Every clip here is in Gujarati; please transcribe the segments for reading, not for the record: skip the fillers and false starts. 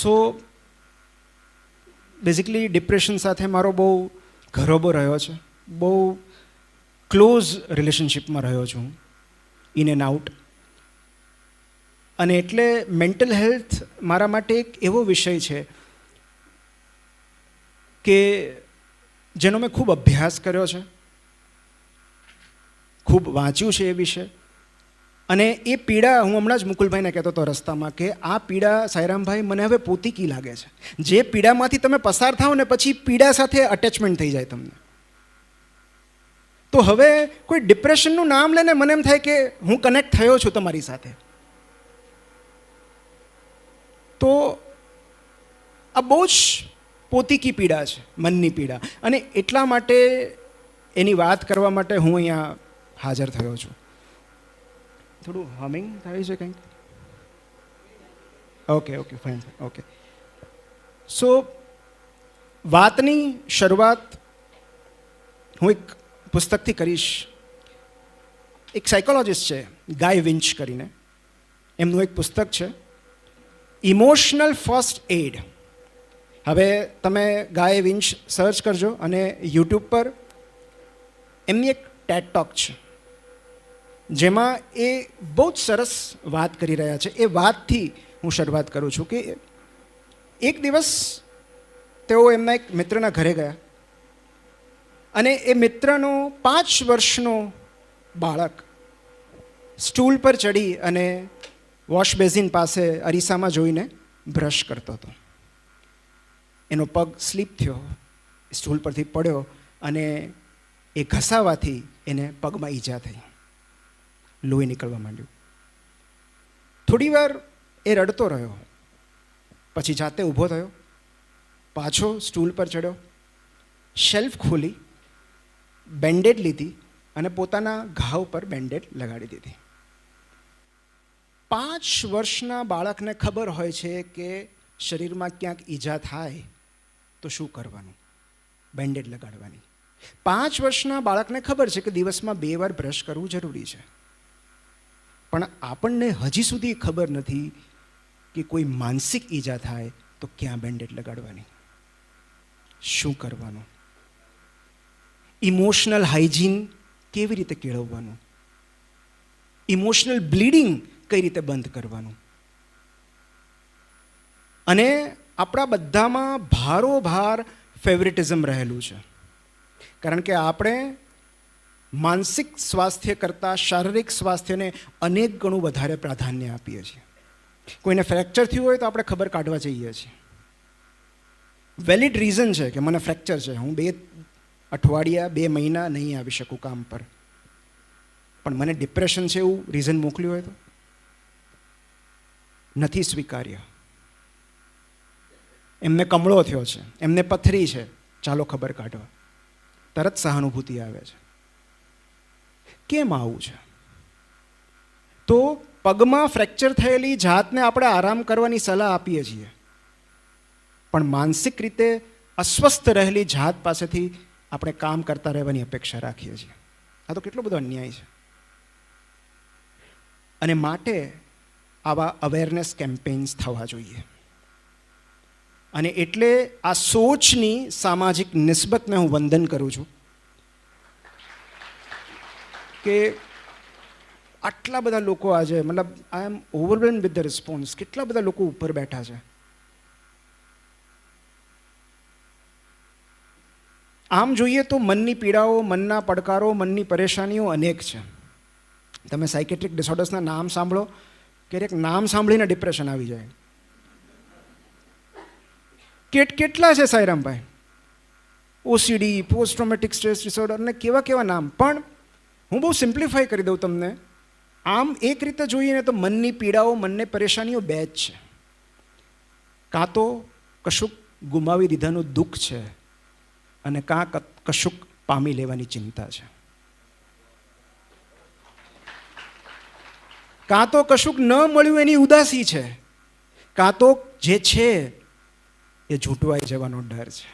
સો બેઝિકલી ડિપ્રેશન સાથે મારો બહુ ઘરોબો રહ્યો છે, બહુ ક્લોઝ રિલેશનશિપમાં રહ્યો છું, ઇન એન્ડ આઉટ. અને એટલે મેન્ટલ હેલ્થ મારા માટે એક એવો વિષય છે કે જેનો મેં ખૂબ અભ્યાસ કર્યો છે, ખૂબ વાંચ્યું છે એ વિશે. અને એ પીડા હું હમણાં જ મુકુલભાઈને કહેતો હતો રસ્તામાં કે આ પીડા સાઈરામભાઈ મને હવે પોતીકી લાગે છે. જે પીડામાંથી તમે પસાર થાઓ ને પછી પીડા સાથે અટેચમેન્ટ થઈ જાય તમને. તો હવે કોઈ ડિપ્રેશનનું નામ લઈને મને એમ થાય કે હું કનેક્ટ થયો છું તમારી સાથે. તો આ બહુ જ પોતીકી પીડા છે, મનની પીડા. અને એટલા માટે એની વાત કરવા માટે હું અહીંયા હાજર થયો છું. થોડું હમિંગ થાય છે કંઈક? Okay fine. ઓકે, સો વાતની શરૂઆત હું એક પુસ્તકથી કરીશ. એક સાયકોલોજિસ્ટ છે ગાય વિન્ચ કરીને, એમનું એક પુસ્તક છે ઇમોશનલ ફર્સ્ટ એડ. હવે તમે ગાય વિન્ચ સર્ચ કરજો અને યુટ્યુબ પર એમની એક ટેડ ટોક છે જેમાં એ બહુ જ સરસ વાત કરી રહ્યા છે. એ વાતથી હું શરૂઆત કરું છું કે એક દિવસ તેઓ એમના એક મિત્રના ઘરે ગયા અને એ મિત્રનો 5 વર્ષનો બાળક સ્ટૂલ પર ચડી અને વોશ બેઝિન પાસે અરીસામાં જોઈને બ્રશ કરતો હતો. એનો પગ સ્લીપ થયો, સ્ટૂલ પરથી પડ્યો અને એ ઘસાવાથી એને પગમાં ઈજા થઈ, લોહી નીકળવા માંડ્યું. થોડી વાર એ રડતો રહ્યો, પછી જાતે ઊભો થયો, પાછો સ્ટૂલ પર ચડ્યો, શેલ્ફ ખોલી, બેન્ડેડ લીધી અને પોતાના ઘાવ પર બેન્ડેડ લગાડી દીધી. 5 વર્ષના બાળકને ખબર હોય છે કે શરીરમાં ક્યાંક ઈજા થાય તો શું કરવાનું? બેન્ડેડ લગાડવાની. 5 વર્ષના બાળકને ખબર છે કે દિવસમાં 2 વાર બ્રશ કરવું જરૂરી છે. પણ આપણને હજી સુધી ખબર નથી કે કોઈ માનસિક ઈજા થાય તો ક્યાં બેન્ડેડ લગાડવાની, શું કરવાનું, ઇમોશનલ હાઇજીન કેવી રીતે કેળવવાનું, ઇમોશનલ બ્લીડિંગ કઈ રીતે બંધ કરવાનું. અને આપણા બધામાં ભારોભાર ફેવરિટિઝમ રહેલું છે, કારણ કે આપણે માનસિક સ્વાસ્થ્ય કરતાં શારીરિક સ્વાસ્થ્યને અનેક ગણું વધારે પ્રાધાન્ય આપીએ છીએ. કોઈને ફ્રેક્ચર થયું હોય તો આપણે ખબર કાઢવા જઈએ છીએ. વેલિડ રીઝન છે કે મને ફ્રેક્ચર છે, હું 2 અઠવાડિયા 2 મહિના નહીં આવી શકું કામ પર. પણ મને ડિપ્રેશન છે એવું રીઝન મોકલ્યું હોય તો નથી સ્વીકાર્ય. એમને કમળો થયો છે, એમને પથરી છે, ચાલો ખબર કાઢવા, તરત સહાનુભૂતિ આવે છે. કેમ આવું છે? તો પગમાં ફ્રેક્ચર થયેલી જાતને આપણે આરામ કરવાની સલાહ આપીએ છીએ, પણ માનસિક રીતે અસ્વસ્થ રહેલી જાત પાસેથી આપણે કામ કરતા રહેવાની અપેક્ષા રાખીએ છીએ. આ તો કેટલો બધો અન્યાય છે. અને માટે આવા અવેરનેસ કેમ્પેન્સ થવા જોઈએ. અને એટલે આ સોચની સામાજિક નિસ્બતને હું વંદન કરું છું કે આટલા બધા લોકો આજે, મતલબ આઈ એમ ઓવરવેલ્મ્ડ વિથ ધ રિસ્પોન્સ. કેટલા બધા લોકો ઉપર બેઠા છે. આમ જોઈએ તો મનની પીડાઓ, મનના પડકારો, મનની પરેશાનીઓ અનેક છે. તમે સાયકેટ્રિક ડિસઓર્ડર્સના નામ સાંભળો, ક્યારેક નામ સાંભળીને ડિપ્રેશન આવી જાય. કેટલા છે સાઈરામભાઈ? ઓસીડી, પોસ્ટ ટ્રોમેટિક સ્ટ્રેસ ડિસઓર્ડર ને કેવા કેવા નામ. પણ હું બહુ સિમ્પ્લિફાઈ કરી દઉં તમને. આમ એક રીતે જોઈએ ને તો મનની પીડાઓ, મનની પરેશાનીઓ 2 જ છે. કાં તો કશુંક ગુમાવી દીધાનું દુઃખ છે અને કાં કશુંક પામી લેવાની ચિંતા છે. કાં તો કશુંક ન મળ્યું એની ઉદાસી છે, કાં તો જે છે એ ઝૂંટવાઈ જવાનો ડર છે.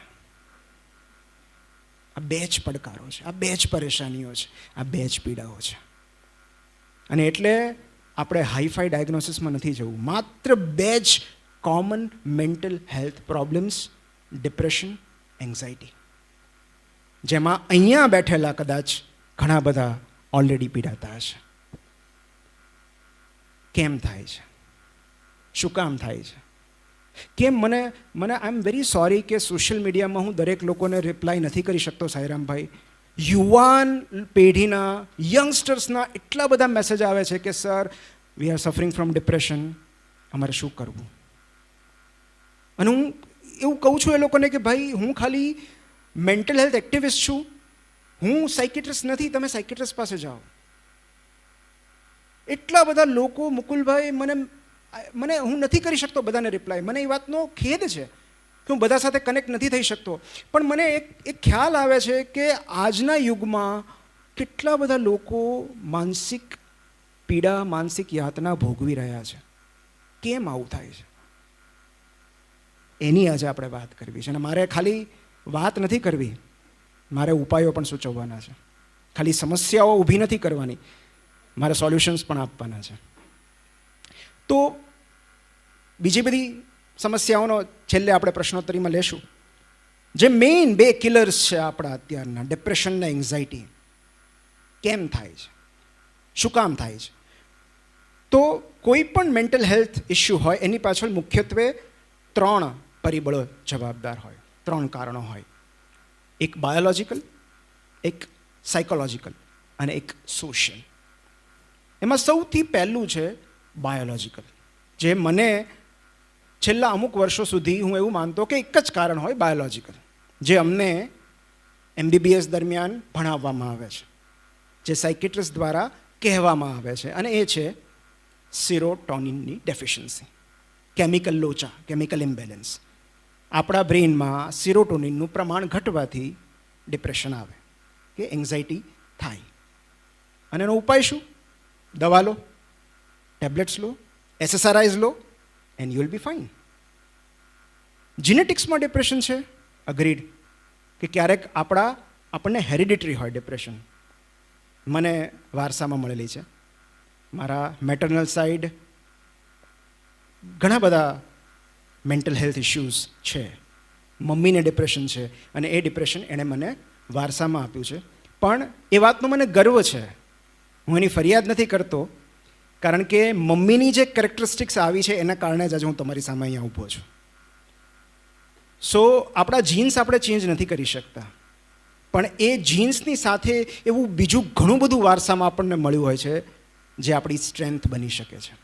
આ 2 જ પડકારો છે, આ 2 જ પરેશાનીઓ છે, આ 2 જ પીડાઓ છે. અને એટલે આપણે હાઈફાઈ ડાયગ્નોસિસમાં નથી જવું. માત્ર 2 જ common mental health problems, depression, anxiety, જેમાં અહીંયા બેઠેલા કદાચ ઘણા બધા ઓલરેડી પીડાતા હશે. કેમ થાય છે? શું કામ થાય છે? કેમ મને આઈ એમ વેરી સોરી કે સોશિયલ મીડિયામાં હું દરેક લોકોને રિપ્લાય નથી કરી શકતો સાઈરામભાઈ. યુવાન પેઢીના, યંગસ્ટર્સના એટલા બધા મેસેજ આવે છે કે sir, we are suffering from depression, અમારે શું કરવું? અને હું એવું કહું છું એ લોકોને કે ભાઈ, હું ખાલી મેન્ટલ હેલ્થ એક્ટિવિસ્ટ છું, હું સાયકિયાટ્રિસ્ટ નથી. તમે સાયકિયાટ્રિસ્ટ પાસે જાઓ. એટલા બધા લોકો, મુકુલભાઈ, મને હું નથી કરી શકતો બધાને રિપ્લાય. મને એ વાતનો ખેદ છે કે હું બધા સાથે કનેક્ટ નથી થઈ શકતો. પણ મને એક ખ્યાલ આવે છે કે આજના યુગમાં કેટલા બધા લોકો માનસિક પીડા, માનસિક યાતના ભોગવી રહ્યા છે. કેમ આવું થાય છે? એની આજે આપણે વાત કરવી છે. અને મારે ખાલી વાત નથી કરવી, મારે ઉપાયો પણ સૂચવવાના છે. ખાલી સમસ્યાઓ ઊભી નથી કરવાની, મારે સોલ્યુશન્સ પણ આપવાના છે. તો બીજી બધી સમસ્યાઓનો છેલ્લે આપણે પ્રશ્નોત્તરીમાં લેશું. જે મેઇન 2 કિલર્સ છે આપણા અત્યારના, ડિપ્રેશન અને એન્ઝાયટી, કેમ થાય છે, શું કામ થાય છે? તો કોઈ પણ મેન્ટલ હેલ્થ ઇસ્યુ હોય એની પાછળ મુખ્યત્વે 3 પરિબળો જવાબદાર હોય, 3 કારણો હોય. એક બાયોલોજિકલ, એક સાયકોલોજિકલ અને એક સોશિયલ. એમાં સૌથી પહેલું છે બાયોલોજિકલ, જે મને છેલ્લા અમુક વર્ષો સુધી હું એવું માનતો કે એક જ કારણ હોય, બાયોલોજિકલ, જે અમને MBBS દરમિયાન ભણાવવામાં આવે છે, જે સાયકિયાટ્રિસ્ટ દ્વારા કહેવામાં આવે છે, અને એ છે સિરોટોનિનની ડેફિશિયન્સી, કેમિકલ લોચા, કેમિકલ ઇમ્બેલેન્સ. આપણા બ્રેઇનમાં સિરોટોનિનનું પ્રમાણ ઘટવાથી ડિપ્રેશન આવે કે એન્ઝાયટી થાય. અને એનો ઉપાય શું? દવા લો, ટેબ્લેટ્સ લો, SSRIs લો, and you will be fine. જીનેટિક્સમાં ડિપ્રેશન છે, અગ્રીડ, કે ક્યારેક આપણને હેરિડિટરી હોય ડિપ્રેશન. મને વારસામાં મળેલી છે. મારા મેટર્નલ સાઈડ ઘણા બધા મેન્ટલ હેલ્થ ઇશ્યુઝ છે. મમ્મીને ડિપ્રેશન છે, અને એ ડિપ્રેશન એણે મને વારસામાં આપ્યું છે. પણ એ વાતનો મને ગર્વ છે. હું એની ફરિયાદ નથી કરતો, કારણ કે મમ્મીની જે કેરેક્ટરિસ્ટિક્સ આવી છે એના કારણે જ આજે હું તમારી સામે અહીંયા ઊભો છું. સો આપણા જીન્સ આપણે ચેન્જ નથી કરી શકતા, પણ એ જીન્સની સાથે એવું બીજું ઘણું બધું વારસામાં આપણને મળ્યું હોય છે જે આપણી સ્ટ્રેન્થ બની શકે છે.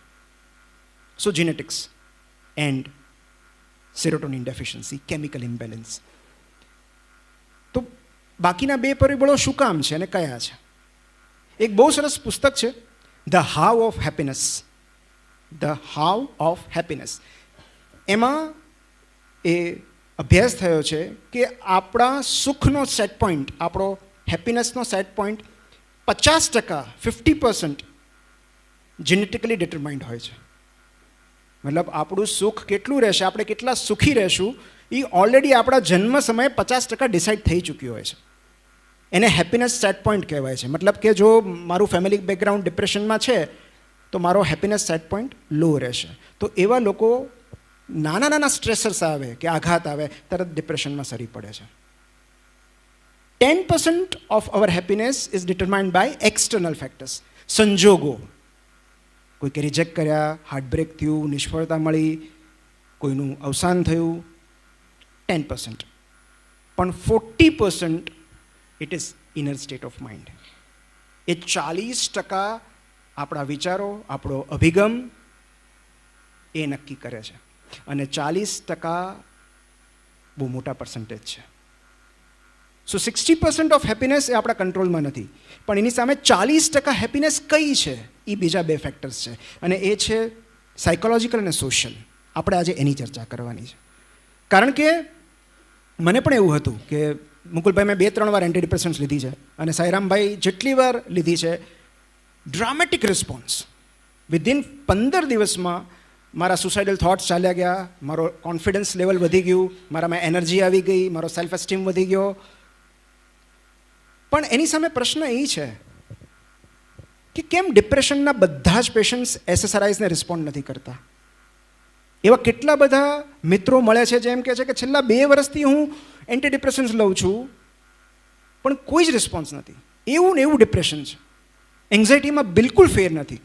So genetics and serotonin deficiency, chemical imbalance. તો બાકીના 2 પરિબળો શું કામ છે અને કયા છે? એક બહુ સરસ પુસ્તક છે, the how of happiness. The how of happiness. એમાં એ અભ્યાસ થયો છે કે આપણા સુખનો સેટ પોઈન્ટ, આપણો હેપીનેસનો સેટ પોઈન્ટ 50%, 50% જેનેટિકલી ડિટરમાઇન્ડ હોય છે. મતલબ આપણું સુખ કેટલું રહેશે, આપણે કેટલા સુખી રહેશું, એ ઓલરેડી આપણા જન્મ સમયે 50% ડિસાઇડ થઈ ચૂક્યું હોય છે. એને હેપીનેસ સેટ પોઈન્ટ કહેવાય છે. મતલબ કે જો મારું ફેમિલી બેકગ્રાઉન્ડ ડિપ્રેશનમાં છે તો મારો હેપીનેસ સેટ પોઈન્ટ લો રહેશે. તો એવા લોકો નાના નાના સ્ટ્રેસર્સ આવે કે આઘાત આવે તરત ડિપ્રેશનમાં સરી પડે છે. 10% of our happiness is determined by external factors. સંજોગો, કોઈકે રિજેક્ટ કર્યા, હાર્ટબ્રેક થયું, નિષ્ફળતા મળી, કોઈનું અવસાન થયું, 10%. પણ 40% it is inner state of mind. એ 40% આપણા વિચારો, આપણો અભિગમ એ નક્કી કરે છે. અને 40% બહુ મોટા પર્સન્ટેજ છે. સો 60% ઓફ હેપીનેસ એ આપણા કંટ્રોલમાં નથી, પણ એની સામે 40% હેપીનેસ કઈ છે? એ બીજા 2 ફેક્ટર્સ છે, અને એ છે સાયકોલોજીકલ અને સોશિયલ. આપણે આજે એની ચર્ચા કરવાની છે. કારણ કે મને પણ એવું હતું કે મુકુલભાઈ, મેં 2-3 વાર એન્ટી ડિપ્રેશન્સ લીધી છે, અને સાઈરામભાઈ જેટલી વાર લીધી છે, ડ્રામેટિક રિસ્પોન્સ. વિધિન 15 દિવસમાં મારા સુસાઇડલ થોટ્સ ચાલ્યા ગયા, મારો કોન્ફિડન્સ લેવલ વધી ગયું, મારામાં એનર્જી આવી ગઈ, મારો સેલ્ફ એસ્ટીમ વધી ગયો. પણ એની સામે પ્રશ્ન એ છે કે કેમ ડિપ્રેશનના બધા જ પેશન્ટ્સ SSRIsને રિસ્પોન્ડ નથી કરતા? એવા કેટલા બધા મિત્રો મળે છે જેમ કહે છે કે છેલ્લા 2 વર્ષથી હું એન્ટી ડિપ્રેશન્સ લઉં છું પણ કોઈ જ રિસ્પોન્સ નથી. એવું ને એવું ડિપ્રેશન છે, એન્ઝાયટીમાં બિલકુલ ફેર નથી.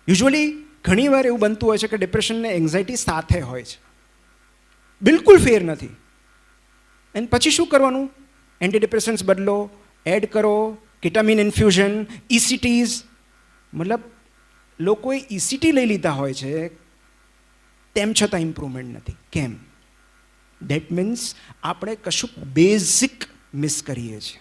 યુઝ્યુઅલી ઘણીવાર એવું બનતું હોય છે કે ડિપ્રેશન ને એન્ઝાયટી સાથે હોય છે, બિલકુલ ફેર નથી. અને પછી શું કરવાનું? એન્ટી ડિપ્રેશન્સ બદલો, એડ કરો કેટામિન ઇન્ફ્યુઝન, ECTs. મતલબ લોકોએ ECT લઈ લીધા હોય છે તેમ છતાં ઇમ્પ્રુવમેન્ટ નથી. કેમ? દેટ મીન્સ આપણે કશું બેઝિક મિસ કરીએ છીએ.